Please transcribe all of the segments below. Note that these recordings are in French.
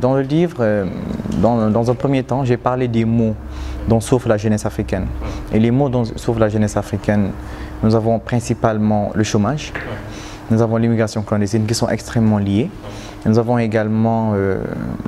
Dans le livre, dans un premier temps, j'ai parlé des maux dont souffre la jeunesse africaine. Et les maux dont souffre la jeunesse africaine, nous avons principalement le chômage, nous avons l'immigration clandestine qui sont extrêmement liées. Nous avons également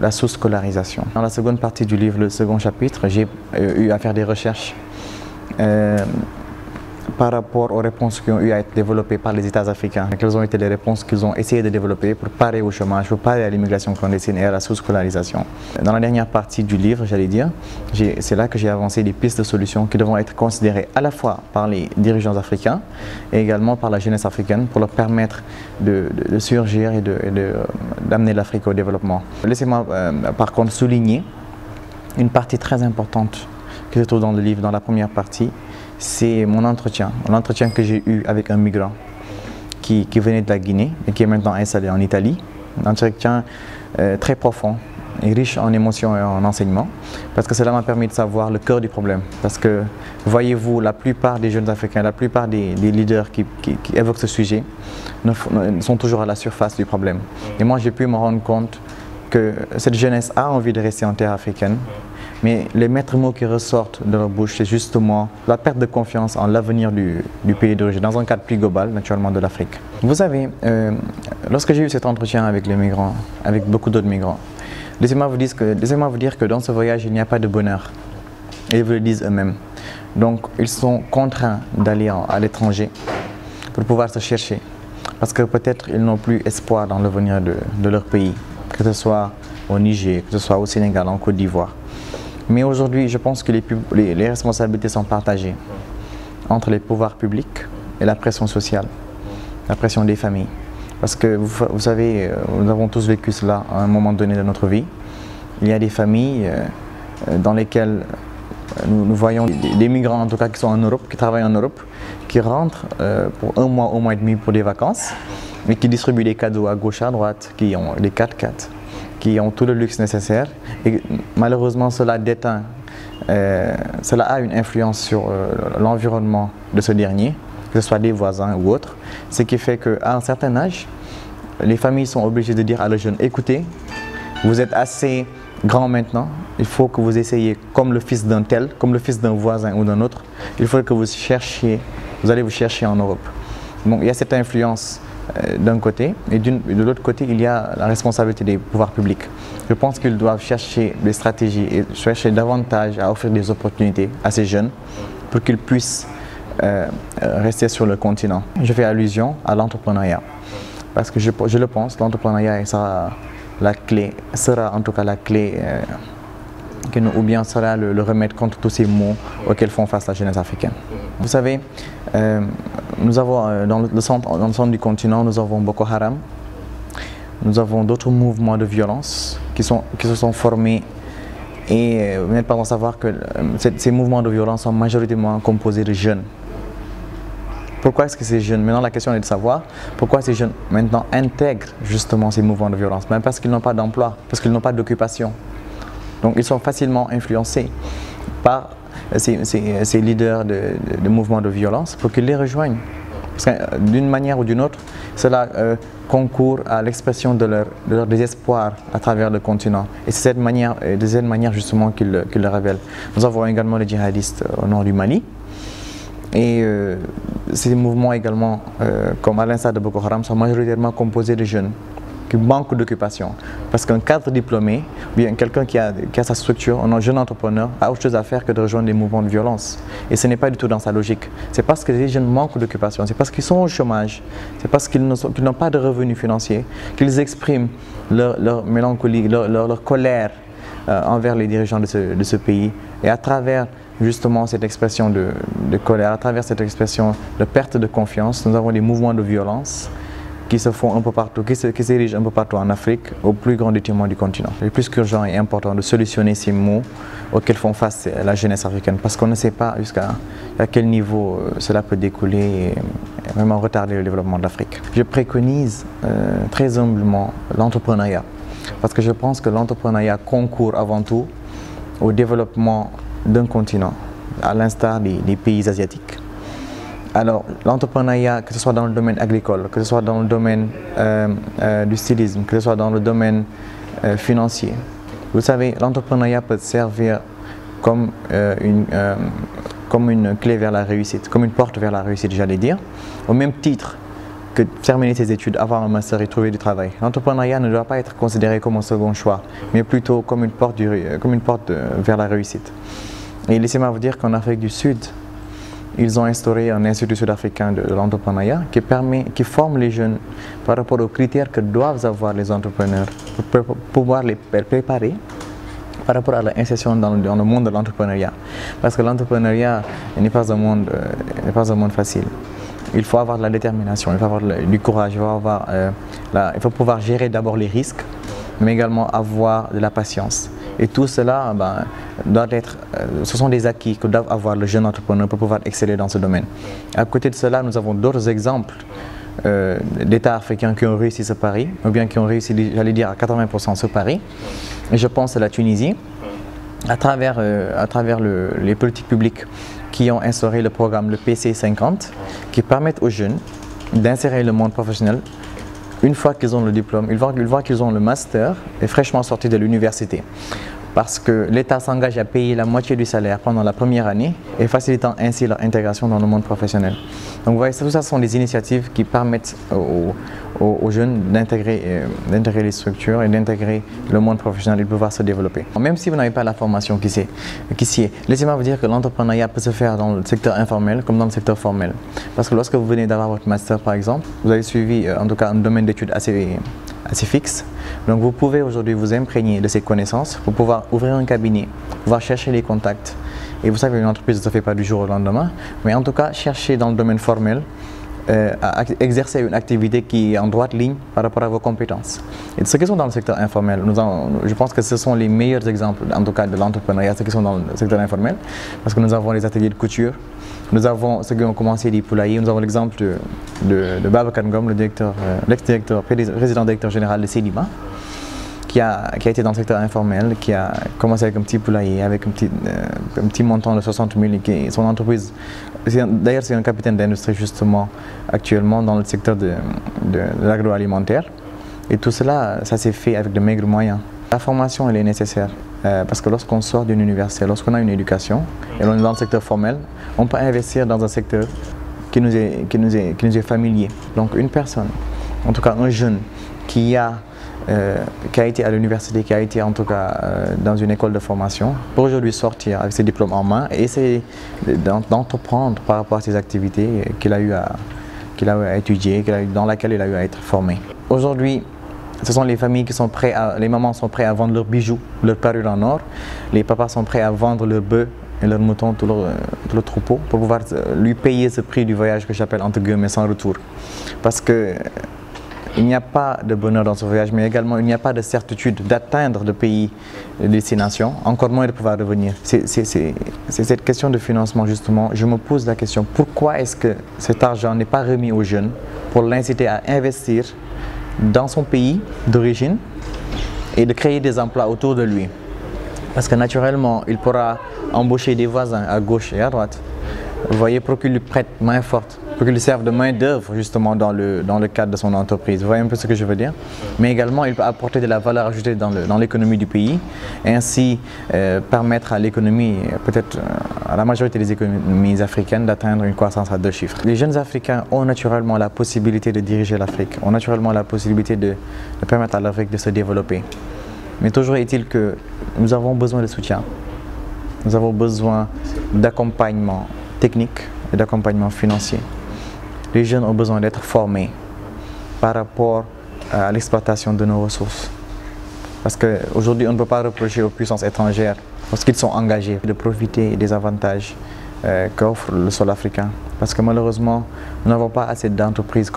la sous-scolarisation. Dans la seconde partie du livre, le second chapitre, j'ai eu à faire des recherches par rapport aux réponses qui ont eu à être développées par les États africains. Quelles ont été les réponses qu'ils ont essayé de développer pour parer au chômage, pour parer à l'immigration clandestine et à la sous-scolarisation. Dans la dernière partie du livre, j'allais dire, c'est là que j'ai avancé des pistes de solutions qui devront être considérées à la fois par les dirigeants africains et également par la jeunesse africaine pour leur permettre de surgir et d'amener l'Afrique au développement. Laissez-moi par contre souligner une partie très importante que je trouve dans le livre, dans la première partie. C'est mon entretien que j'ai eu avec un migrant qui venait de la Guinée et qui est maintenant installé en Italie. Un entretien très profond et riche en émotions et en enseignements, parce que cela m'a permis de savoir le cœur du problème. Parce que, voyez-vous, la plupart des jeunes Africains, la plupart des leaders qui évoquent ce sujet sont toujours à la surface du problème. Et moi, j'ai pu me rendre compte que cette jeunesse a envie de rester en terre africaine, mais les maîtres mots qui ressortent de leur bouche, c'est justement la perte de confiance en l'avenir du pays d'origine, dans un cadre plus global, naturellement, de l'Afrique. Vous savez, lorsque j'ai eu cet entretien avec les migrants, avec beaucoup d'autres migrants, laissez-moi vous dire que dans ce voyage, il n'y a pas de bonheur. Et ils vous le disent eux-mêmes. Donc, ils sont contraints d'aller à l'étranger pour pouvoir se chercher. Parce que peut-être ils n'ont plus espoir dans l'avenir de leur pays, que ce soit au Niger, que ce soit au Sénégal, en Côte d'Ivoire. Mais aujourd'hui, je pense que les responsabilités sont partagées entre les pouvoirs publics et la pression sociale, la pression des familles. Parce que vous savez, nous avons tous vécu cela à un moment donné de notre vie. Il y a des familles dans lesquelles nous voyons des migrants, en tout cas qui sont en Europe, qui travaillent en Europe, qui rentrent pour un mois et demi pour des vacances, mais qui distribuent des cadeaux à gauche, à droite, qui ont des 4x4. Qui ont tout le luxe nécessaire, et malheureusement cela déteint, cela a une influence sur l'environnement de ce dernier, que ce soit des voisins ou autres, ce qui fait qu'à un certain âge, les familles sont obligées de dire à leurs jeunes, écoutez, vous êtes assez grand maintenant, il faut que vous essayiez comme le fils d'un tel, comme le fils d'un voisin ou d'un autre, il faut que vous allez vous chercher en Europe. Donc il y a cette influence d'un côté, et de l'autre côté, il y a la responsabilité des pouvoirs publics. Je pense qu'ils doivent chercher des stratégies et chercher davantage à offrir des opportunités à ces jeunes pour qu'ils puissent rester sur le continent. Je fais allusion à l'entrepreneuriat, parce que je le pense, l'entrepreneuriat sera en tout cas la clé, ou bien sera le remède contre tous ces maux auxquels font face la jeunesse africaine. Vous savez, nous avons dans le centre du continent, nous avons Boko Haram, nous avons d'autres mouvements de violence qui se sont formés, et vous n'êtes pas sans savoir que ces mouvements de violence sont majoritairement composés de jeunes. Pourquoi est-ce que ces jeunes, maintenant la question est de savoir pourquoi ces jeunes maintenant intègrent justement ces mouvements de violence? Même parce qu'ils n'ont pas d'emploi, parce qu'ils n'ont pas d'occupation. Donc ils sont facilement influencés par ces leaders de mouvements de violence pour qu'ils les rejoignent. Parce que d'une manière ou d'une autre, cela concourt à l'expression de leur désespoir à travers le continent. Et c'est de cette manière justement qu'ils le révèlent. Nous avons également les djihadistes au nord du Mali. Et ces mouvements également, comme à l'instar de Boko Haram, sont majoritairement composés de jeunes qui manquent d'occupation. Parce qu'un cadre diplômé, bien quelqu'un qui a sa structure, un jeune entrepreneur, a autre chose à faire que de rejoindre des mouvements de violence. Et ce n'est pas du tout dans sa logique. C'est parce que les jeunes manquent d'occupation, c'est parce qu'ils sont au chômage, c'est parce qu'ils n'ont pas de revenus financiers, qu'ils expriment leur mélancolie, leur colère envers les dirigeants de ce pays. Et à travers justement cette expression de colère, à travers cette expression de perte de confiance, nous avons des mouvements de violence qui se font un peu partout, qui s'érigent un peu partout en Afrique, au plus grand détriment du continent. Il est plus qu'urgent et important de solutionner ces maux auxquels font face la jeunesse africaine, parce qu'on ne sait pas jusqu'à quel niveau cela peut découler et vraiment retarder le développement de l'Afrique. Je préconise très humblement l'entrepreneuriat, parce que je pense que l'entrepreneuriat concourt avant tout au développement d'un continent, à l'instar des pays asiatiques. Alors, l'entrepreneuriat, que ce soit dans le domaine agricole, que ce soit dans le domaine du stylisme, que ce soit dans le domaine financier. Vous savez, l'entrepreneuriat peut servir comme une clé vers la réussite, comme une porte vers la réussite, j'allais dire, au même titre que terminer ses études, avoir un master et trouver du travail. L'entrepreneuriat ne doit pas être considéré comme un second choix, mais plutôt comme une porte vers la réussite. Et laissez-moi vous dire qu'en Afrique du Sud, ils ont instauré un institut sud-africain de l'entrepreneuriat qui forme les jeunes par rapport aux critères que doivent avoir les entrepreneurs pour pouvoir les préparer par rapport à l'insertion dans le monde de l'entrepreneuriat. Parce que l'entrepreneuriat n'est pas un monde facile. Il faut avoir de la détermination, il faut avoir du courage, il faut pouvoir gérer d'abord les risques, mais également avoir de la patience. Et tout cela ce sont des acquis que doit avoir le jeune entrepreneur pour pouvoir exceller dans ce domaine. À côté de cela, nous avons d'autres exemples d'États africains qui ont réussi ce pari, ou bien qui ont réussi, j'allais dire, à 80% ce pari. Et je pense à la Tunisie, à travers les politiques publiques qui ont instauré le programme, le PC50, qui permettent aux jeunes d'insérer le monde professionnel. Une fois qu'ils ont le diplôme, une fois qu'ils ont le master et fraîchement sortis de l'université. Parce que l'État s'engage à payer la moitié du salaire pendant la première année et facilitant ainsi leur intégration dans le monde professionnel. Donc vous voyez, tout ça sont des initiatives qui permettent aux jeunes d'intégrer les structures et d'intégrer le monde professionnel et de pouvoir se développer. Même si vous n'avez pas la formation qui s'y est, laissez-moi vous dire que l'entrepreneuriat peut se faire dans le secteur informel comme dans le secteur formel. Parce que lorsque vous venez d'avoir votre master par exemple, vous avez suivi en tout cas un domaine d'études assez fixe. Donc vous pouvez aujourd'hui vous imprégner de ces connaissances pour pouvoir ouvrir un cabinet, pouvoir chercher les contacts. Et vous savez, une entreprise ne se fait pas du jour au lendemain, mais en tout cas chercher dans le domaine formel à exercer une activité qui est en droite ligne par rapport à vos compétences. Et ceux qui sont dans le secteur informel, je pense que ce sont les meilleurs exemples en tout cas de l'entrepreneuriat, ceux qui sont dans le secteur informel, parce que nous avons les ateliers de couture, nous avons ceux qui ont commencé des poulaillers, nous avons l'exemple de Babacar Ngom, l'ex-directeur, président directeur général de Sedima, qui a été dans le secteur informel, qui a commencé avec un petit poulailler, avec un petit montant de 60 000, et son entreprise, d'ailleurs c'est un capitaine d'industrie justement actuellement dans le secteur de l'agroalimentaire. Et tout cela, ça s'est fait avec de maigres moyens. La formation, elle est nécessaire, parce que lorsqu'on sort d'une université, lorsqu'on a une éducation, et on est dans le secteur formel, on peut investir dans un secteur qui nous est familier. Donc une personne, en tout cas un jeune qui a été à l'université, qui a été en tout cas dans une école de formation, pour aujourd'hui sortir avec ses diplômes en main et essayer d'entreprendre par rapport à ses activités qu'il a eu à étudier, dans laquelle il a eu à être formé. Aujourd'hui, ce sont les familles qui sont prêtes, les mamans sont prêtes à vendre leurs bijoux, leurs parures en or, les papas sont prêts à vendre leurs bœufs et leurs moutons, tout le troupeau, pour pouvoir lui payer ce prix du voyage que j'appelle entre guillemets sans retour. Parce que il n'y a pas de bonheur dans ce voyage, mais également il n'y a pas de certitude d'atteindre le pays de destination, encore moins de pouvoir revenir. C'est cette question de financement justement, je me pose la question, pourquoi est-ce que cet argent n'est pas remis aux jeunes pour l'inciter à investir dans son pays d'origine et de créer des emplois autour de lui? Parce que naturellement, il pourra embaucher des voisins à gauche et à droite. Vous voyez, pour qu'ils lui prêtent main forte, pour qu'ils lui servent de main d'œuvre justement dans le cadre de son entreprise. Vous voyez un peu ce que je veux dire? Mais également, il peut apporter de la valeur ajoutée dans l'économie du pays et ainsi permettre à l'économie, peut-être à la majorité des économies africaines, d'atteindre une croissance à 2 chiffres. Les jeunes Africains ont naturellement la possibilité de diriger l'Afrique, ont naturellement la possibilité de permettre à l'Afrique de se développer. Mais toujours est-il que nous avons besoin de soutien, nous avons besoin d'accompagnement technique et d'accompagnement financier. Les jeunes ont besoin d'être formés par rapport à l'exploitation de nos ressources. Parce qu'aujourd'hui, on ne peut pas reprocher aux puissances étrangères, lorsqu'ils sont engagés, de profiter des avantages qu'offre le sol africain. Parce que malheureusement, nous n'avons pas assez d'entreprises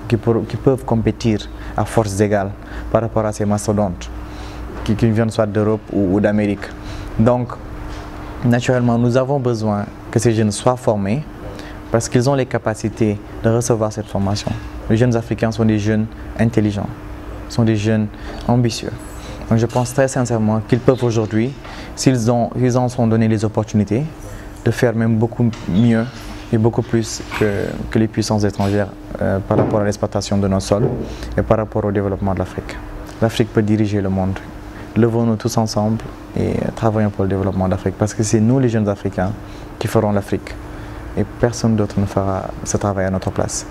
qui peuvent compétir à forces égales par rapport à ces mastodontes qui viennent soit d'Europe ou d'Amérique. Donc, naturellement, nous avons besoin que ces jeunes soient formés parce qu'ils ont les capacités de recevoir cette formation. Les jeunes Africains sont des jeunes intelligents, sont des jeunes ambitieux. Donc je pense très sincèrement qu'ils peuvent aujourd'hui, s'ils en sont donné les opportunités, de faire même beaucoup mieux et beaucoup plus que les puissances étrangères par rapport à l'exploitation de nos sols et par rapport au développement de l'Afrique. L'Afrique peut diriger le monde. levons-nous tous ensemble et travaillons pour le développement d'Afrique. Parce que c'est nous, les jeunes Africains, qui ferons l'Afrique. Et personne d'autre ne fera ce travail à notre place.